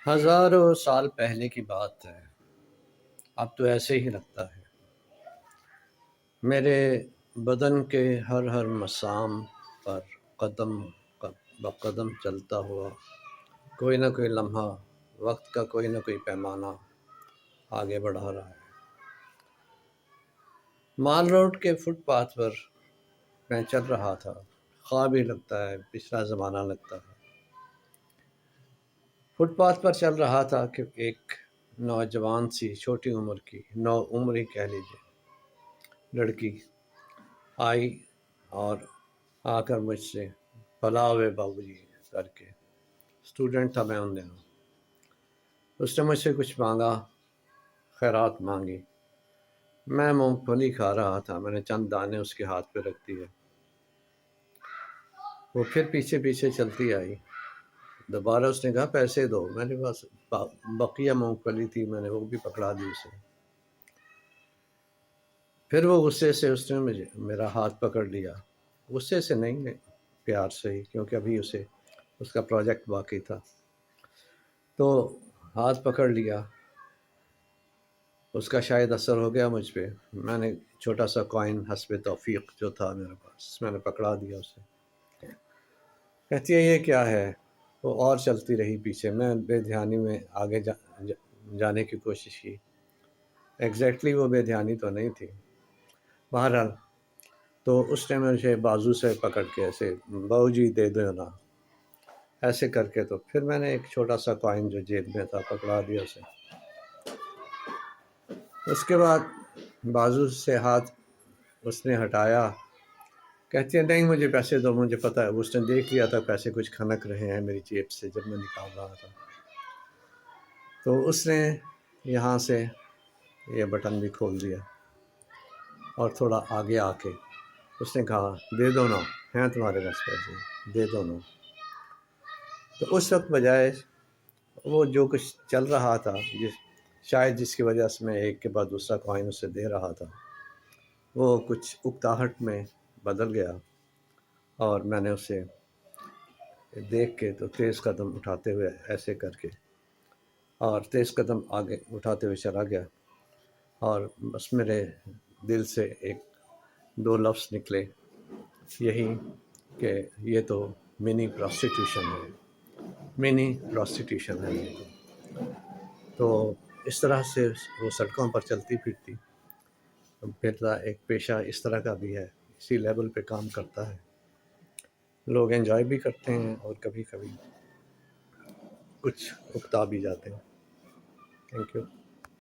ہزاروں سال پہلے کی بات ہے، اب تو ایسے ہی لگتا ہے۔ میرے بدن کے ہر مسام پر قدم بقدم چلتا ہوا کوئی نہ کوئی لمحہ وقت کا کوئی نہ کوئی پیمانہ آگے بڑھا رہا ہے۔ مال روڈ کے فٹ پاتھ پر میں چل رہا تھا، خواب ہی لگتا ہے، پچھلا زمانہ لگتا ہے۔ فٹ پاتھ پر چل رہا تھا کہ ایک نوجوان سی چھوٹی عمر کی عمر ہی کہہ لیجیے لڑکی آئی اور آ کر مجھ سے بھلا ہوئے بابو جی کر کے، اسٹوڈنٹ تھا میں ان دنوں، اس نے مجھ سے کچھ مانگا، خیرات مانگی۔ میں مونگ پھلی کھا رہا تھا، میں نے چند دانے اس کے ہاتھ پہ رکھ دیے۔ وہ پھر پیچھے پیچھے چلتی آئی، دوبارہ اس نے کہا پیسے دو، میں نے بس بقیہ مونگ پھلی تھی، میں نے وہ بھی پکڑا دی اسے۔ پھر وہ غصے سے اس نے میرا ہاتھ پکڑ لیا، غصے سے نہیں، پیار سے ہی، کیونکہ ابھی اس کا پروجیکٹ باقی تھا۔ تو ہاتھ پکڑ لیا، اس کا شاید اثر ہو گیا مجھ پہ، میں نے چھوٹا سا کوائن حسب توفیق جو تھا میرے پاس، میں نے پکڑا دیا اسے۔ کہتی ہے یہ کیا ہے؟ وہ اور چلتی رہی پیچھے، میں بے دھیانی میں آگے جانے کی کوشش کی۔ ایگزیکٹلی وہ بے دھیانی تو نہیں تھی، بہرحال تو اس نے مجھے بازو سے پکڑ کے ایسے بہو جی دے دو نا، ایسے کر کے، تو پھر میں نے ایک چھوٹا سا کوائن جو جیب میں تھا پکڑا دیا اسے۔ اس کے بعد بازو سے ہاتھ اس نے ہٹایا، کہتی ہے نہیں مجھے پیسے دو، مجھے پتہ ہے اس نے دیکھ لیا تھا پیسے کچھ کھنک رہے ہیں میری جیب سے جب میں نکال رہا تھا۔ تو اس نے یہاں سے یہ بٹن بھی کھول دیا اور تھوڑا آگے آ کے اس نے کہا دے دو نا، ہیں تمہارے پاس پیسے، دے دو نا۔ تو اس وقت بجائے وہ جو کچھ چل رہا تھا، شاید جس کی وجہ سے میں ایک کے بعد دوسرا کوائن اسے دے رہا تھا، وہ کچھ اکتاہٹ میں بدل گیا، اور میں نے اسے دیکھ کے تو تیز قدم اٹھاتے ہوئے ایسے کر کے، اور تیز قدم آگے اٹھاتے ہوئے چلا گیا، اور بس میرے دل سے ایک دو لفظ نکلے، یہی کہ یہ تو منی پراسٹیٹیوشن ہے، منی پراسٹیٹیوشن ہے یہ تو اس طرح سے وہ سڑکوں پر چلتی پھرتی پھرتا ایک پیشہ اس طرح کا بھی ہے، اسی لیول پہ کام کرتا ہے، لوگ انجوائے بھی کرتے ہیں اور کبھی کبھی کچھ اکتا بھی جاتے ہیں۔ Thank you.